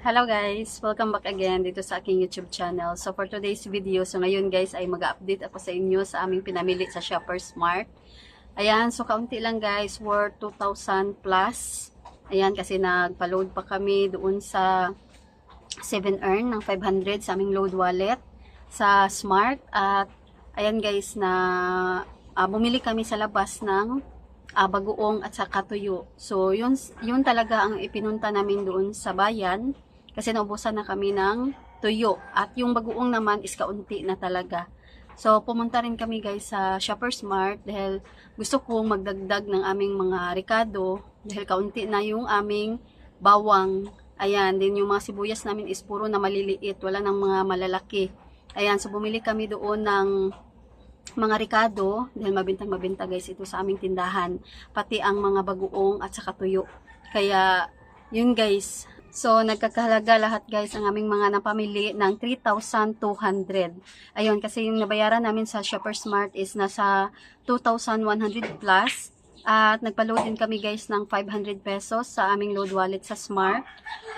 Hello guys! Welcome back again dito sa aking YouTube channel. So for today's video, so ngayon guys ay mag-update ako sa inyo sa aming pinamili sa Shoppers Mart. Ayan, so kaunti lang guys, worth 2,000 plus. Ayan, kasi nagpa-load pa kami doon sa 7earn ng 500 sa aming load wallet sa Smart. At ayan guys, na bumili kami sa labas ng bagoong at saka tuyo. So, yun talaga ang ipinunta namin doon sa bayan kasi naubusan na kami ng tuyo. At yung bagoong naman is kaunti na talaga. So, pumunta rin kami guys sa Shoppers Mart dahil gusto kong magdagdag ng aming mga rekado dahil kaunti na yung aming bawang. Ayan, din yung mga sibuyas namin is puro na maliliit, wala nang mga malalaki. Ayan, so bumili kami doon ng mga rekado dahil mabintang-mabinta guys ito sa aming tindahan, pati ang mga bagoong at saka tuyo. Kaya yun guys, so nagkakahalaga lahat guys ang aming mga napamili ng 3,200. Ayun, kasi yung nabayaran namin sa Shoppers Mart is nasa 2,100 plus. At nagpa-load din kami guys ng 500 pesos sa aming load wallet sa Smart.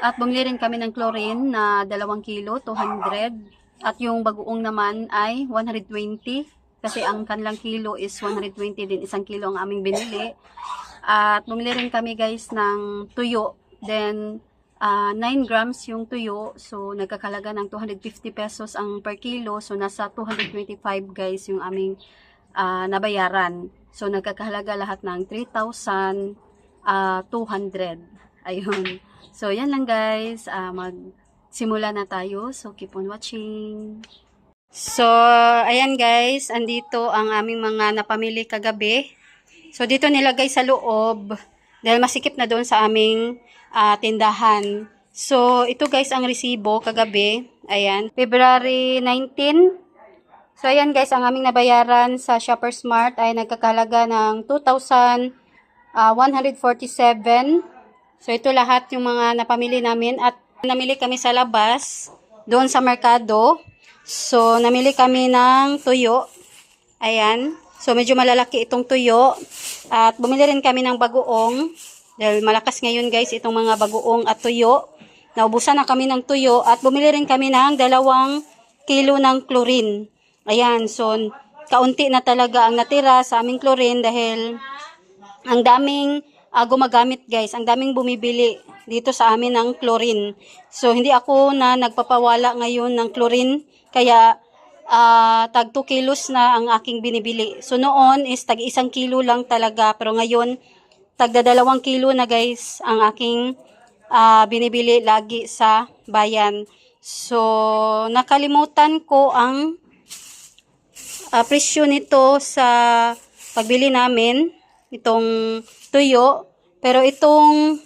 At bumili rin kami ng chlorine na 2 kilo, 200. At yung bagoong naman ay 120. Kasi ang kanilang kilo is 120 din, 1 kilo ang aming binili. At bumili rin kami guys ng tuyo. Then 9 grams yung tuyo. So nagkakalaga ng 250 pesos ang per kilo. So nasa 225 guys yung aming nabayaran. So nagkakahalaga lahat ng 3,200. Ayun. So yan lang guys. Magsimula na tayo. So keep on watching. So ayan guys, andito ang aming mga napamili kagabi. So dito nilagay sa loob dahil masikip na doon sa aming tindahan. So ito guys ang resibo kagabi. Ayan, February 19. So ayan guys, ang aming nabayaran sa Shoppers Mart ay nagkakalaga ng 2,147. So ito lahat yung mga napamili namin at namili kami sa labas doon sa merkado. So namili kami ng tuyo. Ayan. So medyo malalaki itong tuyo at bumili rin kami ng bagoong dahil malakas ngayon guys itong mga bagoong at tuyo. Naubusan na kami ng tuyo at bumili rin kami ng 2 kilo ng chlorine. Ayan, so kaunti na talaga ang natira sa aming chlorine dahil ang daming gumagamit guys, ang daming bumibili dito sa amin ng chlorine. So hindi ako na nagpapawala ngayon ng chlorine, kaya tag 2 kilos na ang aking binibili. So noon is tag 1 kilo lang talaga, pero ngayon tag 2 kilo na guys ang aking binibili lagi sa bayan. So nakalimutan ko ang presyo nito sa pagbili namin, itong tuyo, pero itong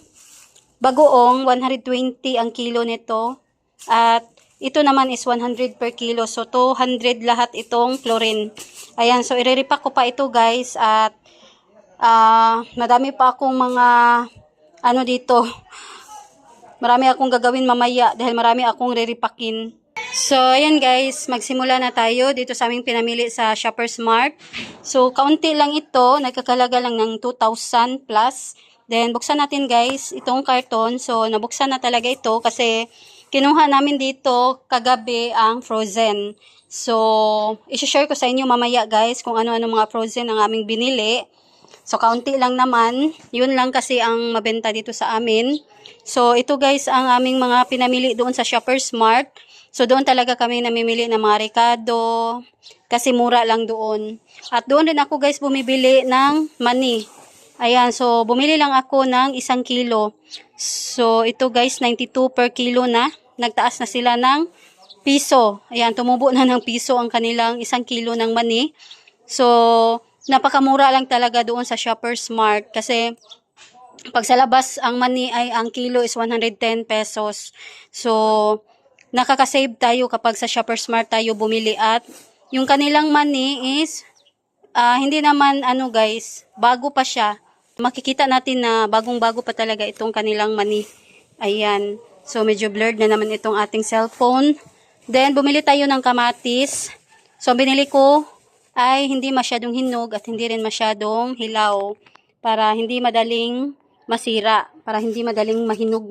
bagoong 120 ang kilo nito at ito naman is 100 per kilo, so 200 lahat itong chlorine. Ayan, so ireripak ko pa ito guys at madami pa akong mga dito, marami akong gagawin mamaya dahil marami akong reripakin. So, ayan guys, magsimula na tayo dito sa aming pinamili sa Shoppers Mart. So, kaunti lang ito, nagkakalaga lang ng 2,000 plus. Then, buksan natin guys itong karton. So, nabuksan na talaga ito kasi kinuha namin dito kagabi ang frozen. So, isi-share ko sa inyo mamaya guys kung ano-ano mga frozen ang aming binili. So, kaunti lang naman. Yun lang kasi ang mabenta dito sa amin. So, ito guys ang aming mga pinamili doon sa Shoppers Mart. So, doon talaga kami namimili ng mga rekado kasi mura lang doon. At doon rin ako guys bumibili ng mani. Ayan, so bumili lang ako ng 1 kilo. So, ito guys 92 per kilo na. Nagtaas na sila ng piso. Ayan, tumubo na ng piso ang kanilang 1 kilo ng mani. So, napakamura lang talaga doon sa Shoppers Mart kasi pag sa labas ang mani ay ang kilo is 110 pesos. So, nakaka-save tayo kapag sa Shoppers Mart tayo bumili at yung kanilang mani is hindi naman guys, bago pa siya. Makikita natin na bagong-bago pa talaga itong kanilang mani. Ayan. So medyo blurred na naman itong ating cellphone. Then bumili tayo ng kamatis. So binili ko ay hindi masyadong hinog at hindi rin masyadong hilaw para hindi madaling masira, para hindi madaling mahinog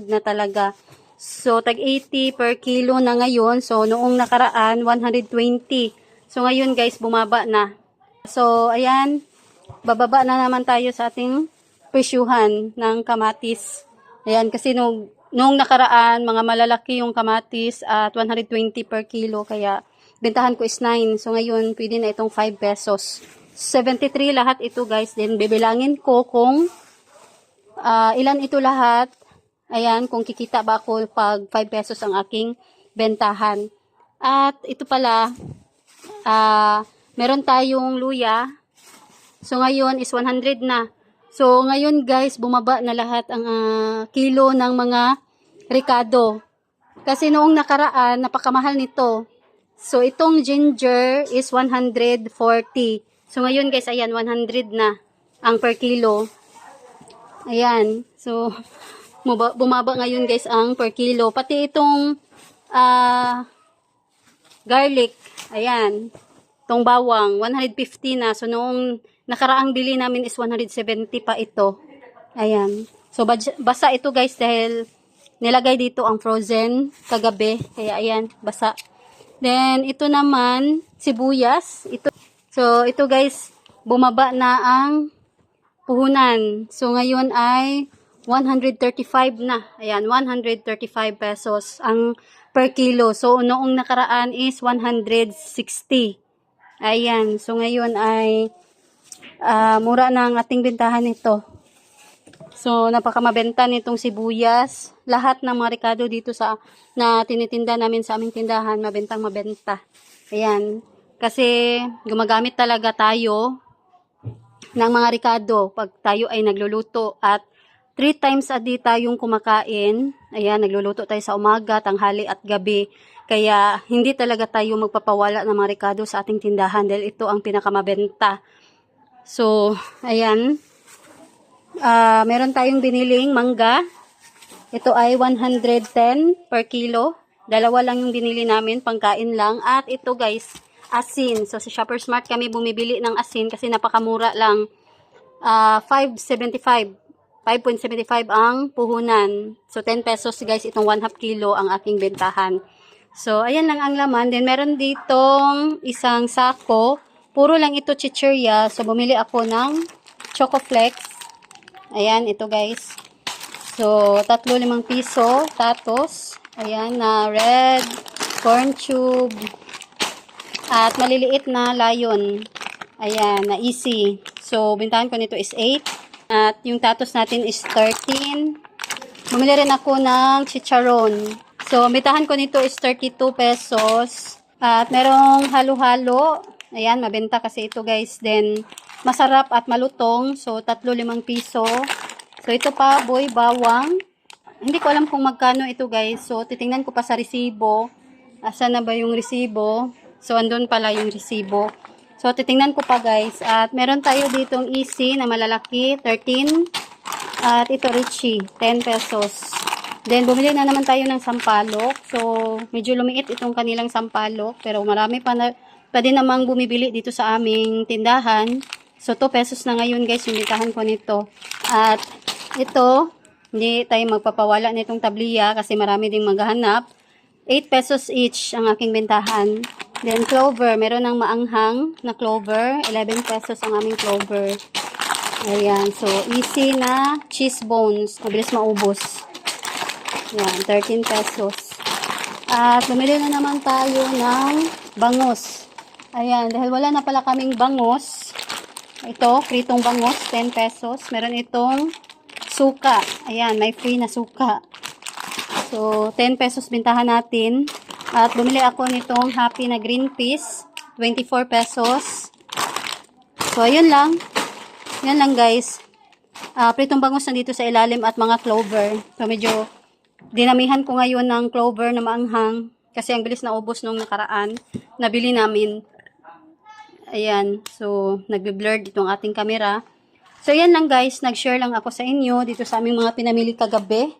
na talaga. So, tag 80 per kilo na ngayon. So, noong nakaraan, 120. So, ngayon guys, bumaba na. So, ayan, bababa na naman tayo sa ating presyuhan ng kamatis. Ayan, kasi nung nakaraan, mga malalaki yung kamatis at 120 per kilo. Kaya, bentahan ko is 9. So, ngayon, pwede na itong 5 pesos. 73 lahat ito guys. Then, bibilangin ko kung ilan ito lahat. Ayan, kung kikita ba ako pag 5 pesos ang aking bentahan. At ito pala, meron tayong luya. So, ngayon is 100 na. So, ngayon guys, bumaba na lahat ang kilo ng mga Ricardo. Kasi noong nakaraan, napakamahal nito. So, itong ginger is 140. So, ngayon guys, ayan, 100 na ang per kilo. Ayan. So, bumaba ngayon guys ang per kilo. Pati itong garlic. Ayan. Itong bawang. 150 na. So, noong nakaraang bili namin is 170 pa ito. Ayan. So, basa ito guys dahil nilagay dito ang frozen kagabi. Kaya ayan, basa. Then, ito naman, sibuyas. So, ito guys, bumaba na ang puhunan. So, ngayon ay 135 na. Ayan, 135 pesos ang per kilo. So, noong nakaraan is 160. Ayan. So, ngayon ay mura na ang ating bentahan nito. So, napakamabenta nitong sibuyas. Lahat ng mga Ricardo dito na tinitinda namin sa aming tindahan, mabentang mabenta. Ayan. Kasi, gumagamit talaga tayo ng mga Ricardo pag tayo ay nagluluto at 3 times a day tayong kumakain. Ayan, nagluluto tayo sa umaga, tanghali at gabi. Kaya hindi talaga tayo magpapawala ng mga Ricardo sa ating tindahan dahil ito ang pinakamabenta. So, ayan. Meron tayong biniling mangga. Ito ay 110 per kilo. Dalawa lang yung binili namin, pangkain lang. At ito guys, asin. So, sa Shoppers Mart kami bumibili ng asin kasi napakamura lang. 5.75 ang puhunan. So, 10 pesos guys, itong 1/2 kilo ang aking bentahan. So, ayan lang ang laman. Then, meron ditong isang sako. Puro lang ito chichirya. So, bumili ako ng Choco Flex. Ayan, ito guys. So, 3-5 piso. Tatos. Ayan, na red corn tube. At maliliit na lion. Ayan, na easy. So, bentahan ko nito is 8. At yung tatos natin is 13. Bumili rin ako ng chicharon. So, bentahan ko nito is 32 pesos. At merong halo-halo. Ayan, mabenta kasi ito guys. Then, masarap at malutong. So, 3-5 piso. So, ito pa, boy, bawang. Hindi ko alam kung magkano ito guys. So, titingnan ko pa sa resibo. Asa na ba yung resibo? So, andun pala yung resibo. So, titingnan ko pa guys. At meron tayo ditong easy na malalaki, 13. At ito Richie, 10 pesos. Then, bumili na naman tayo ng sampalok. So, medyo lumiit itong kanilang sampalok. Pero marami pa din namang bumibili dito sa aming tindahan. So, 2 pesos na ngayon guys yung bentahan ko nito. At ito, hindi tayo magpapawala nitong tabliya kasi marami ding maghahanap. 8 pesos each ang aking bentahan. Then, clover. Meron ng maanghang na clover. 11 pesos ang aming clover. Ayan. So, easy na cheese bones. Mabilis maubos. Ayan. 13 pesos. At, bumili na naman tayo ng bangus. Ayan. Dahil wala na pala kaming bangus. Ito, pritong bangus. 10 pesos. Meron itong suka. Ayan. May free na suka. So, 10 pesos bintahan natin. At bumili ako nitong happy na green peas. 24 pesos. So, ayun lang. Yan lang guys. Pritong bangus nandito sa ilalim at mga clover. So, medyo dinamihan ko ngayon ng clover na maanghang. Kasi ang bilis na ubos nung nakaraan. Nabili namin. Ayan. So, nagbe-blur ditong ating camera. So, yan lang guys. Nag-share lang ako sa inyo dito sa aming mga pinamili kagabi.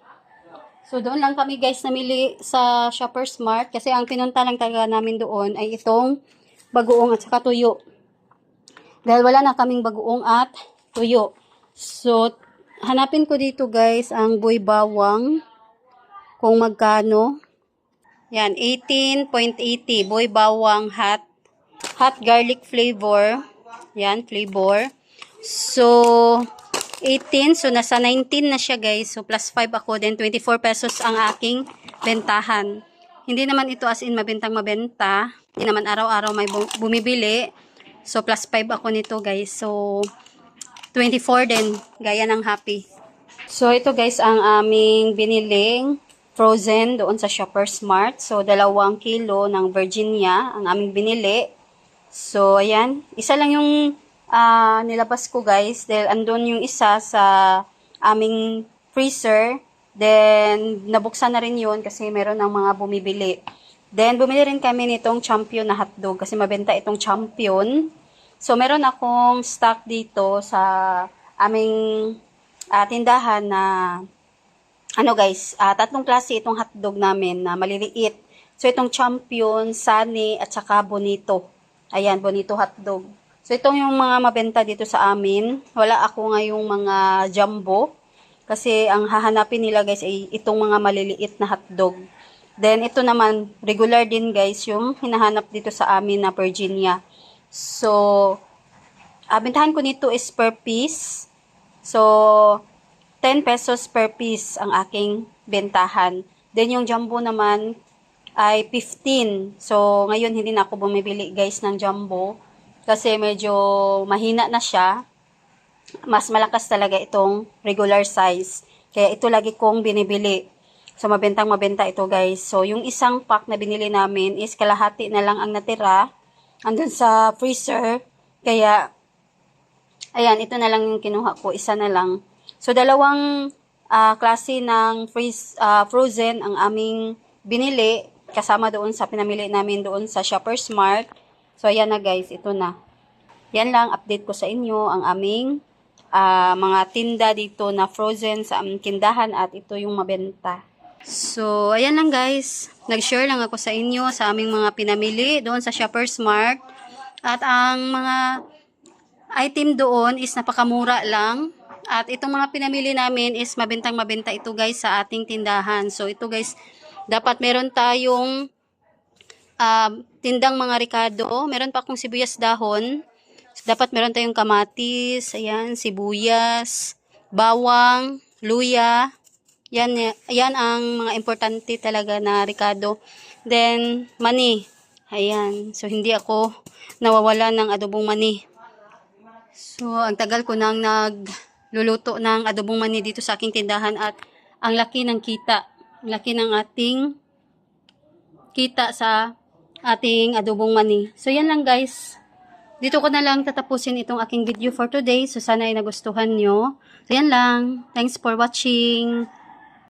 So, doon lang kami guys namili sa Shoppers Mart kasi ang pinunta lang talaga namin doon ay itong bagoong at saka tuyo. Dahil wala na kaming bagoong at tuyo. So, hanapin ko dito guys ang boy bawang. kung magkano. Yan, 18.80. Boy bawang hot garlic flavor. Yan, flavor. So, 18. So, nasa 19 na siya, guys. So, plus 5 ako. Then, 24 pesos ang aking bentahan. Hindi naman ito as in mabentang mabenta. Hindi naman araw-araw may bumibili. So, plus 5 ako nito, guys. So, 24 din. Gaya ng Happy. So, ito, guys, ang aming biniling frozen doon sa Shoppers Mart. So, 2 kilo ng Virginia ang aming binili. So, ayan. Isa lang yung nilabas ko, guys. Dahil andun yung isa sa aming freezer. Then, nabuksan na rin yun kasi meron ng mga bumibili. Then, bumili rin kami nitong Champion na hotdog kasi mabenta itong Champion. So, meron akong stock dito sa aming tindahan na ano guys, 3 klase itong hotdog namin na maliliit. So, itong Champion, Sunny, at saka Bonito. Ayan, Bonito hotdog. So, itong yung mga mabenta dito sa amin. Wala ako ngayong mga jumbo. Kasi ang hahanapin nila guys ay itong mga maliliit na hotdog. Then, ito naman, regular din guys, yung hinahanap dito sa amin na Virginia. So, bentahan ko nito is per piece. So, 10 pesos per piece ang aking bentahan. Then, yung jumbo naman ay 15. So, ngayon hindi na ako bumibili guys ng jumbo. Kasi medyo mahina na siya. Mas malakas talaga itong regular size. Kaya ito lagi kong binibili. So, mabentang mabenta ito guys. So, yung isang pack na binili namin is kalahati na lang ang natira. Andun sa freezer. Kaya, ayan, ito na lang yung kinuha ko. Isa na lang. So, 2 klase ng frozen ang aming binili. Kasama doon sa pinamili namin doon sa Shoppers Mart. So, ayan na guys, ito na. Yan lang, update ko sa inyo ang aming mga tinda dito na frozen sa aming tindahan at ito yung mabenta. So, ayan lang guys. Nag-share lang ako sa inyo sa aming mga pinamili doon sa Shoppers Mart. At ang mga item doon is napakamura lang. At itong mga pinamili namin is mabentang mabenta ito guys sa ating tindahan. So, ito guys, dapat meron tayong tindang mga ricado. Meron pa akong sibuyas dahon. Dapat meron tayong kamatis, ayan, sibuyas, bawang, luya. Yan ang mga importante talaga na ricado. Then, mani. Ayan. So, hindi ako nawawala ng adobong mani. So, ang tagal ko nang nagluluto ng adobong mani dito sa aking tindahan at ang laki ng kita. Ang laki ng ating kita sa ating adobong mani. So, yan lang guys. Dito ko na lang tatapusin itong aking video for today. So, sana ay nagustuhan nyo. So, yan lang. Thanks for watching.